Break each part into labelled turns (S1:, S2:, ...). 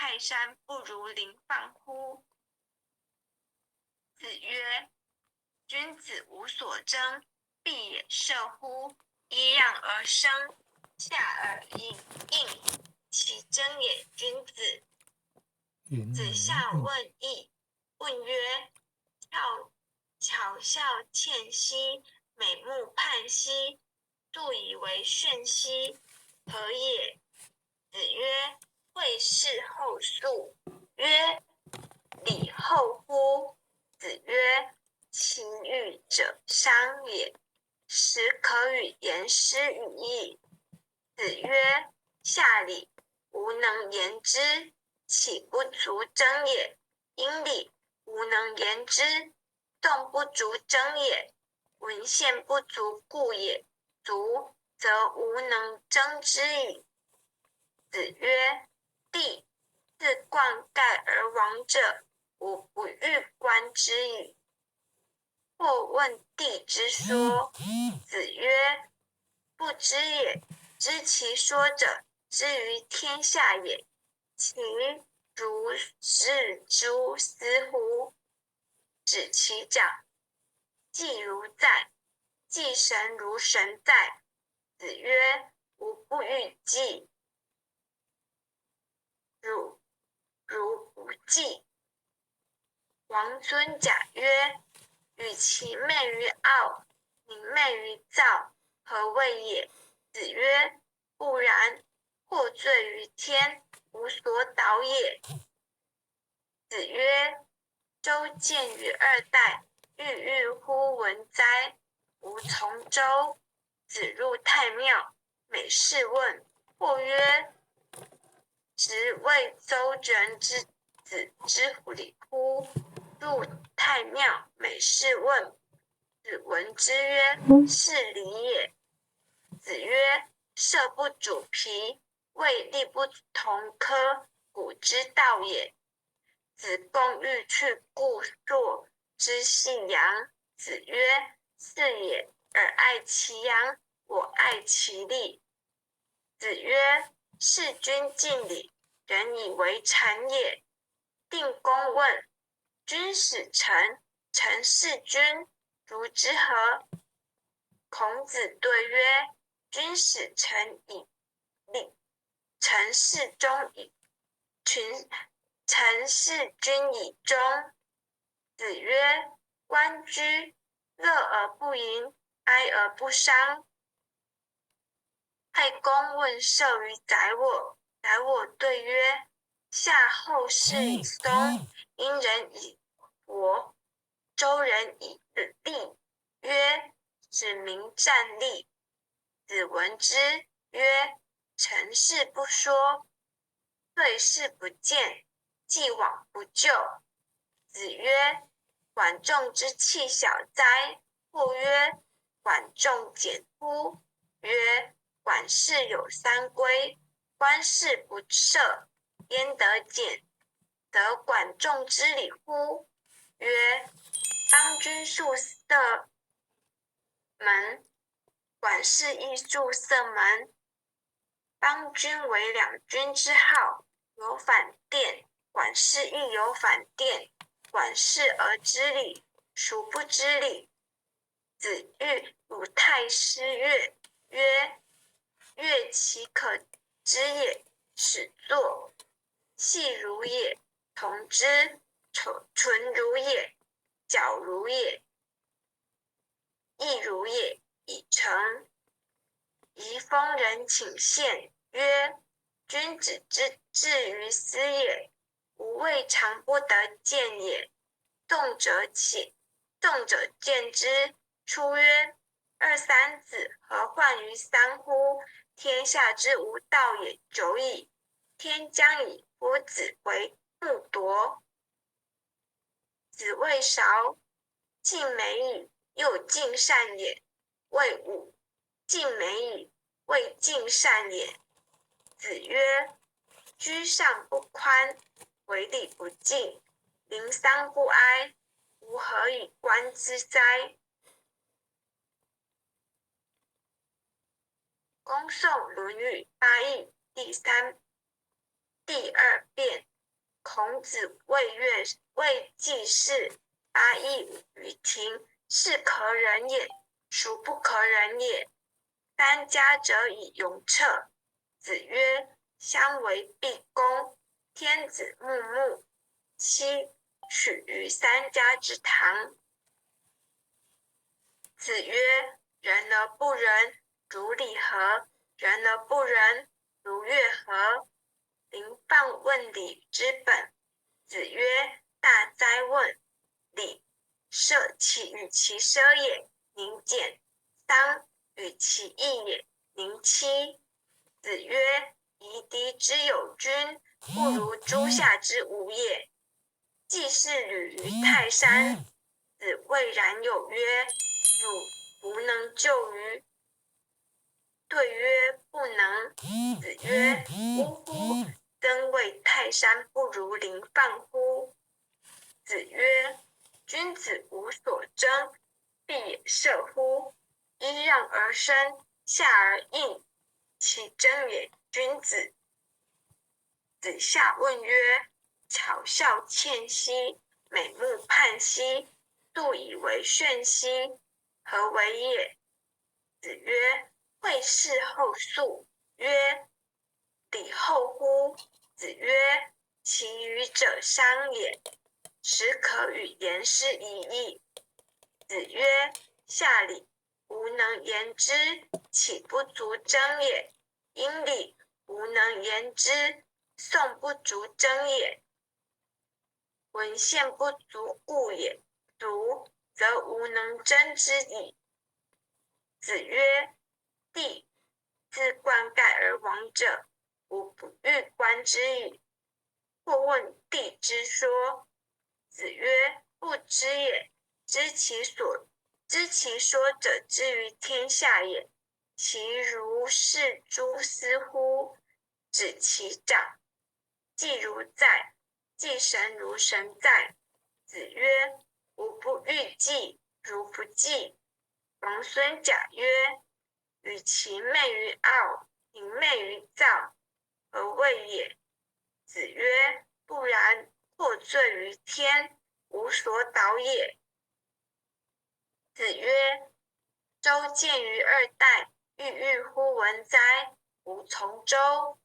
S1: 泰山，不如林放乎？子曰：君子无所争，必也射乎！揖让而生，下而应，其争也君子。子夏问益，问曰：巧笑倩兮，美目盼兮，度以为炫兮，何也？子曰：惠氏后素。曰：礼后乎？子曰：其语者商也，时可与言师语义。子曰：下礼，无能言之，岂不足争也？殷礼，无能言之，动不足争也。文献不足故也，足则无能争之矣。子曰：帝自冠盖而亡者，吾不欲观之矣。或问帝之说。子曰：不知也。知其说者，知于天下也。其如是诸斯乎？指其长。祭如在，祭神如神在。子曰：吾不欲祭，汝不祭。王孙贾曰：与其媚于傲，宁媚于躁，何谓也？子曰：不然，或罪于天，无所导也。子曰：周见于二代，郁乎文哉！吾从周。子入太庙，每事问。或曰：直谓周人之子之礼乎？入太庙，每事问。子闻之曰：是礼也。子曰：射不主皮，未力不同科，古之道也。子贡欲去故作之细阳。子曰：是也，尔爱其阳，我爱其利。子曰：事君敬礼，人以为谄也。定公问：君使臣，臣事君，如之何？孔子对曰：君使臣以礼，臣事君以忠。子曰：关雎，乐而不淫，哀而不伤。太公问射于宰我，宰我对曰：夏后氏以松，殷人以柏，周人以栗。曰：使民战栗。子闻之曰：成事不说，对事不见，既往不咎。子曰：管仲之器小哉！或曰：管仲简乎？曰：管事有三规，官事不赦，焉得简？得管仲之礼乎？曰：邦君树塞门，管事亦树塞门。邦君为两军之号，有反殿，管事亦有反殿。管事而知礼，孰不知礼？子欲鲁太师乐，曰：乐其可知也，始作。细如也，同之；纯如也，矫如也，亦如也，以成。宜丰人请献，曰：君子之至于斯也，吾未尝不得见也。动者见之。出曰：二三子，何患于三乎？天下之无道也，久矣。天将以夫子为木铎。子谓韶：尽美矣，又尽善也。谓武：尽美矣，未尽善也。子曰：居上不宽，为礼不敬，临丧不哀，吾何以观之哉？恭诵《论语》八义第二遍。孔子谓季氏8佾于庭，是可忍也，孰不可忍也？三家者以勇彻。子曰：相为毕恭，天子穆穆，期取于三家之堂。子曰：仁而不仁，如礼何？仁而不仁，如乐何？临放问礼之本。子曰：大哉问！礼，舍其与其奢也，宁俭；丧，与其义也，宁戚。子曰：夷狄之有君，不如诸夏之无也。季氏旅于泰山，子谓冉有曰：汝不能就于？对曰：不能。子曰：呜呼！曾谓泰山不如临放乎？子曰：君子无所争，必也射乎？揖让而生，下而应，其争也君子。子夏问曰：巧笑倩兮，美目盼兮，素以为炫兮，何为也？子曰：惠氏后素。曰：礼后乎？子曰：其余者商也，始可与言师已矣。子曰：下礼，吾能言之，岂不足争也？殷礼，吾能言之，宋不足争也。文献不足故也，足则吾能争之矣。子曰：帝自冠盖而亡者，吾不欲观之矣。或问帝之说。子曰：不知也。知其说者之于天下也，其如是诸斯乎？指其长。祭如在，祭神如神在。子曰：吾不欲祭，如不祭。王孙贾曰：与其媚于傲，宁媚于躁，何谓也？子曰：不然，获罪于天，无所导也。子曰：周见于二代，郁乎文哉！吾从周。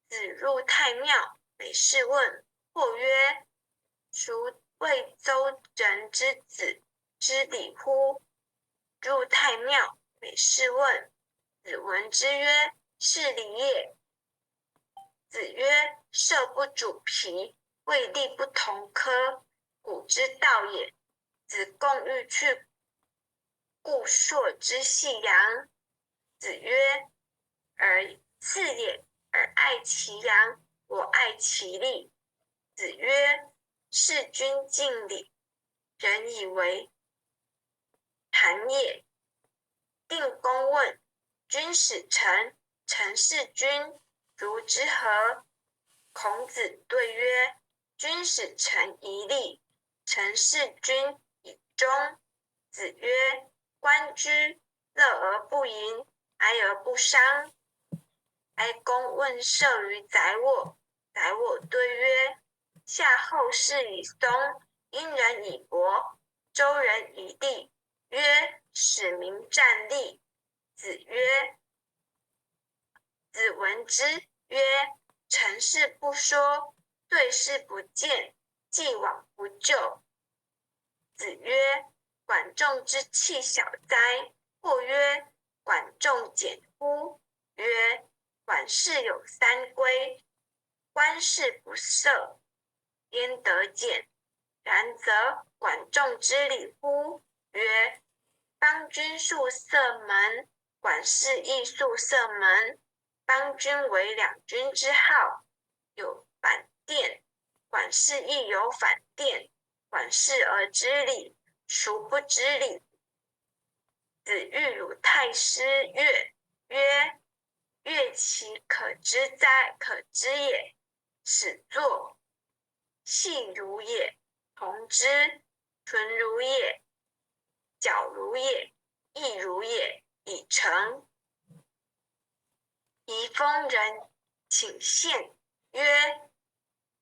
S1: 子入太庙，每事问。或曰：孰谓周人之子知礼乎？入太庙，每事问。子闻之曰：是礼也。子曰：射不主皮，位力不同科，古之道也。子贡欲去故朔之细阳。子曰：次也，而爱其阳，我爱其利。子曰：事君敬礼，人以为谄也。定公问：君使臣，臣事君，如之何？孔子对曰：君使臣以礼，臣事君以忠。子曰：关雎，乐而不淫，哀而不伤。哀公问射于宰我，宰我对曰：夏后氏以松，殷人以柏，周人以栗。曰：使民战栗。子曰：子闻之曰：成事不说，对事不见，既往不咎。子曰：管仲之器小哉！或曰：管仲简乎？曰：管事有三规，官事不赦，焉得简？然则管仲之礼乎？曰：邦君宿舍门，管事亦宿舍门。邦君为两军之号，有反殿，管事亦有反殿。管事而知礼，孰不知礼？子欲鲁太师乐，曰：乐其可知哉？可知也。始作，细如也，同之，纯如也，矫如也，亦如也，以成。仪封人请献，曰：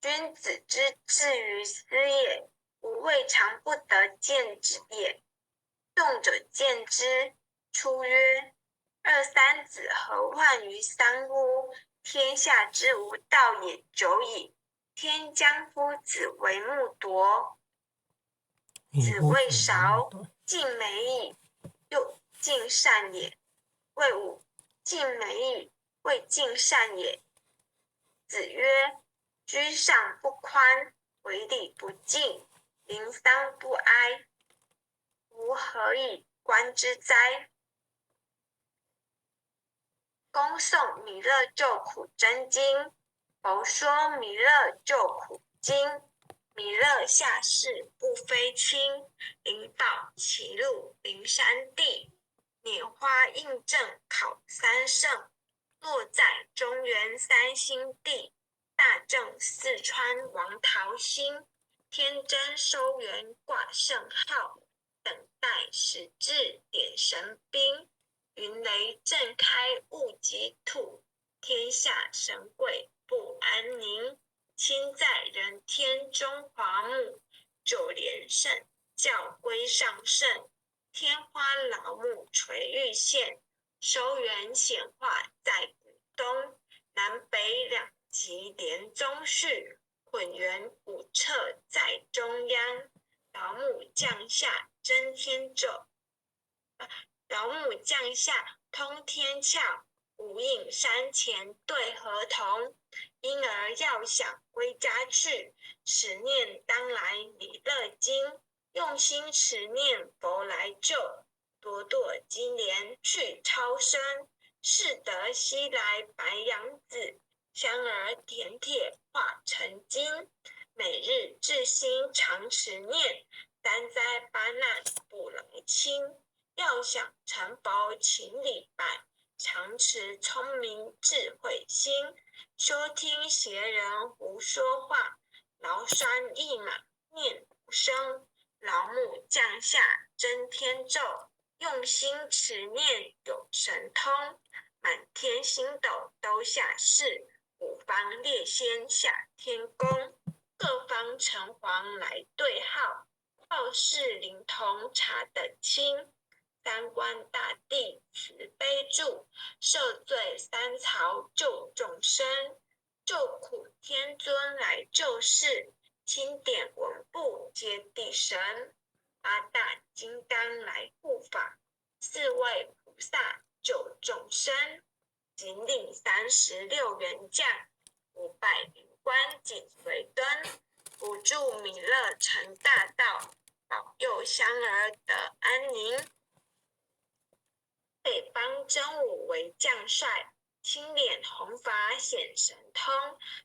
S1: 君子之志于斯也，吾未尝不得见之也。动者见之，出曰：二三子何患于三乎？天下之无道也久矣。天将夫子为木夺，子谓韶，尽美矣，又尽善也。谓吾，尽美矣，未尽善也。子曰：居上不宽，为礼不敬，临丧不哀，吾何以观之哉？公颂弥勒救苦真经，佛说弥勒救苦经。弥勒下世不非亲，灵宝齐入灵山地。拈花印证考三圣，落在中原三星地。大正四川王桃心，天真收元挂圣号。等待始至点神兵，云雷震开物极土。天下神鬼不安宁，亲在人天中华木。九连圣教归上圣，天花老木垂玉线。收元显化在古东，南北两极连宗序。混元五彻在中央，老木降下真天咒，老母降下通天窍。无影山前对河童，因而要想归家去，持念当来弥勒经。用心持念佛来救，朵朵金莲去超生。是得西来白羊子，香儿点铁化成金。每日至心常持念，三灾八难不能侵。要想成佛请礼拜，常持聪明智慧心。休听邪人胡说话，劳酸一马念无声。老母降下真天咒，用心持念有神通。满天星斗都下世，五方列仙下天宫。各方城隍来对号，报事灵通查得清。三官大帝慈悲助，赦罪三曹救众生。救苦天尊来救世，钦点文部接地神。八大金刚来护法，四位菩萨救众生。仅领36员将，500灵官紧随跟。辅助弥勒成大道，保佑香儿得安宁。北方真武为将帅，青脸红发显神通。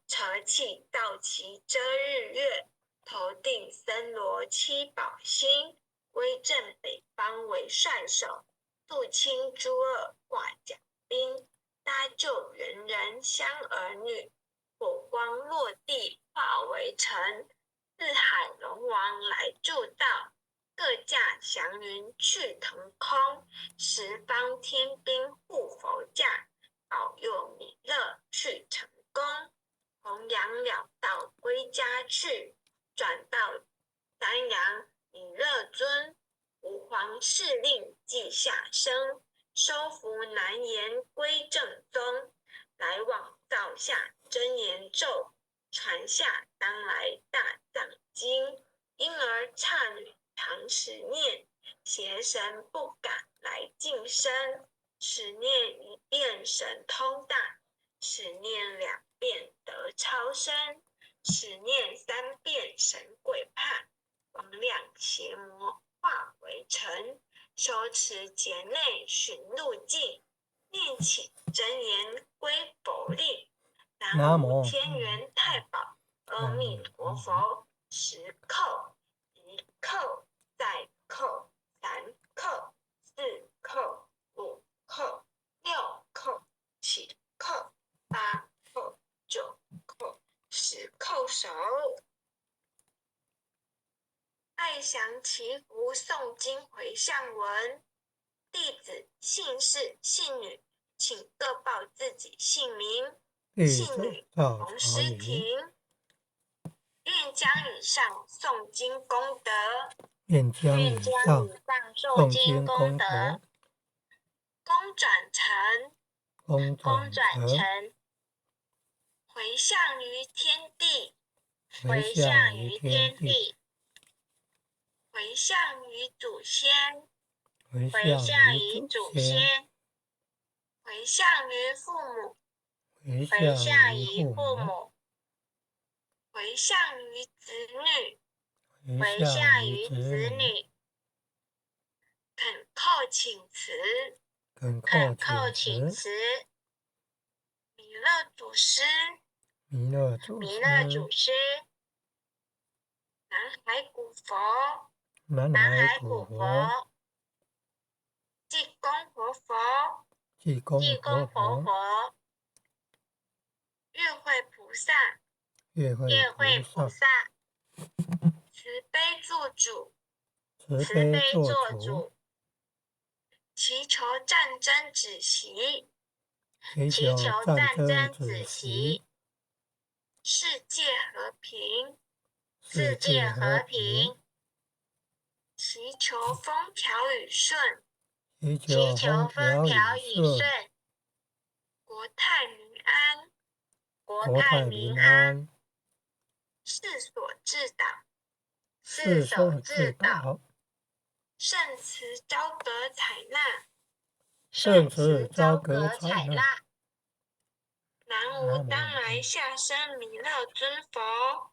S1: 扯起道旗遮日月，头顶森罗七宝星。威震北方为帅手，肃清诸恶挂甲兵。搭救人人香儿女，火光落地化为尘。四海龙王来助道，各驾祥云去腾空。十方天兵护佛驾，保佑弥勒去成功。弘扬了道归家去，转到丹阳弥勒尊。吾皇敕令记下生，收服难言归正宗。来往造下真言咒，传下当来大藏经。因而刹女常持念，邪神不敢来近身。持念一遍神通大，持念2遍得超生。持念3遍神鬼怕，魍魉邪魔化为尘。修持劫内寻路径，念起真言归佛令。南无天元太保阿弥陀佛。10叩，1叩，再叩，3叩，4叩，5叩，6叩，7叩，8叩，9叩，10叩首。爱详祈福诵经回向文。弟子姓氏、姓女，请各报自己姓名。姓女洪诗婷，江以上诵经功德，
S2: 愿江以上诵经功德，
S1: 功转成，回向于天地，回向于祖先，回向于父母，回向于子女，恳叩请辞，弥勒祖师，南海古佛，济公活佛，月会菩萨，慈悲做主，祈求战争止息，世界和平，祈求风调雨顺，国泰民安，世所至导，圣慈昭格采纳，南无当来下生弥勒尊佛，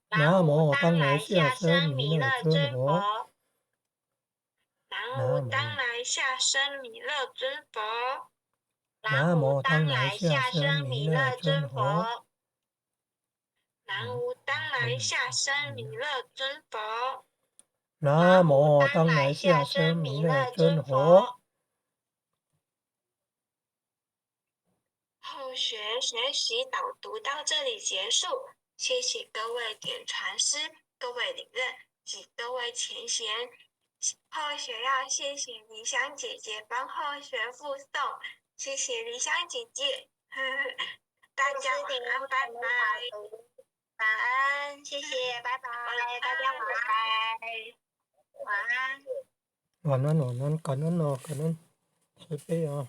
S1: 南无当来下生弥勒尊佛，南无当来下生弥勒尊佛，南无当来下生弥勒尊佛，南无当来下生弥勒尊佛，南无当来下生弥勒尊佛。后学习导读到这里结束，谢谢各位点传师、各位领任及各位前贤。后学要谢谢梨香姐姐帮后学附送，谢谢梨香姐姐。大家晚安，拜拜。晚安，谢谢，拜拜，大家晚安。
S2: 晚安，感恩哦，感恩，慈悲啊，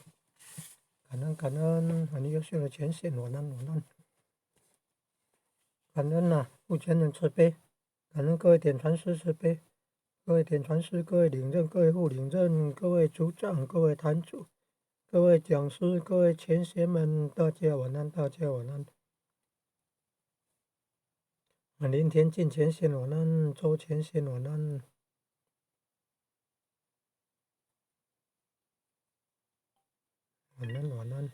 S2: 感恩，很优秀的前线，晚安，感恩啊，父亲人慈悲，感恩各位点传师慈悲，各位点传师，各位领任，各位副领任，各位组长，各位坛主，各位讲师，各位前贤们，大家晚安，林田进前线晚安，周前线晚安，晚安。